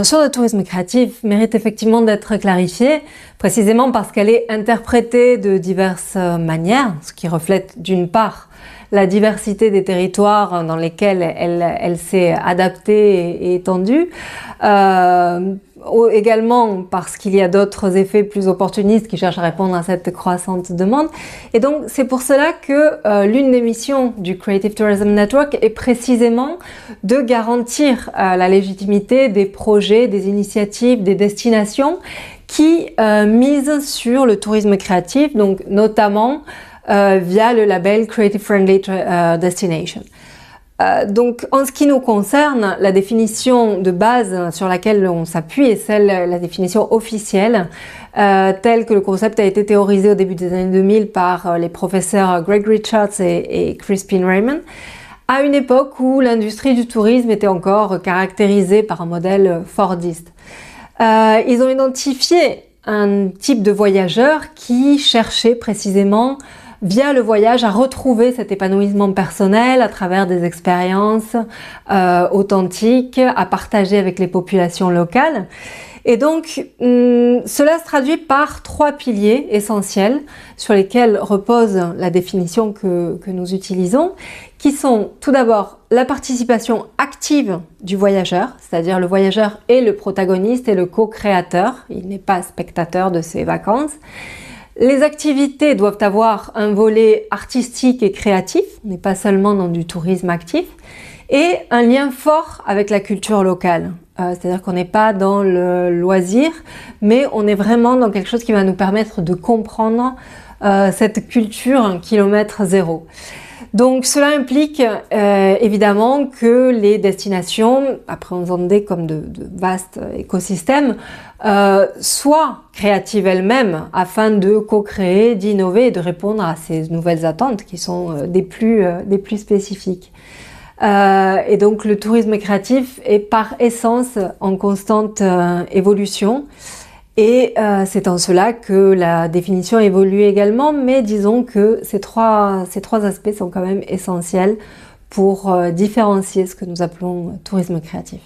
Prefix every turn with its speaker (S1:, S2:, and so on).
S1: notion de tourisme créatif mérite effectivement d'être clarifiée, précisément parce qu'elle est interprétée de diverses manières, ce qui reflète d'une part la diversité des territoires dans lesquels elle s'est adaptée et étendue, également parce qu'il y a d'autres effets plus opportunistes qui cherchent à répondre à cette croissante demande. Et donc c'est pour cela que l'une des missions du Creative Tourism Network est précisément de garantir la légitimité des projets, des initiatives, des destinations qui misent sur le tourisme créatif, donc notamment via le label Creative Friendly Destination. Donc, en ce qui nous concerne, la définition de base sur laquelle on s'appuie est la définition officielle, telle que le concept a été théorisé au début des années 2000 par les professeurs Greg Richards et Crispin Raymond, à une époque où l'industrie du tourisme était encore caractérisée par un modèle fordiste. Ils ont identifié un type de voyageur qui cherchait précisément via le voyage à retrouver cet épanouissement personnel à travers des expériences authentiques à partager avec les populations locales. Et donc, cela se traduit par 3 piliers essentiels sur lesquels repose la définition que nous utilisons, qui sont tout d'abord la participation active du voyageur, c'est-à-dire le voyageur est le protagoniste et le co-créateur, il n'est pas spectateur de ses vacances. Les activités doivent avoir un volet artistique et créatif, on n'est pas seulement dans du tourisme actif, et un lien fort avec la culture locale. C'est-à-dire qu'on n'est pas dans le loisir, mais on est vraiment dans quelque chose qui va nous permettre de comprendre cette culture kilomètre zéro. Donc cela implique évidemment que les destinations, appréhendées comme de vastes écosystèmes, soient créatives elles-mêmes afin de co-créer, d'innover et de répondre à ces nouvelles attentes qui sont des plus spécifiques. Et donc le tourisme créatif est par essence en constante évolution. Et c'est en cela que la définition évolue également, mais disons que ces trois aspects sont quand même essentiels pour différencier ce que nous appelons tourisme créatif.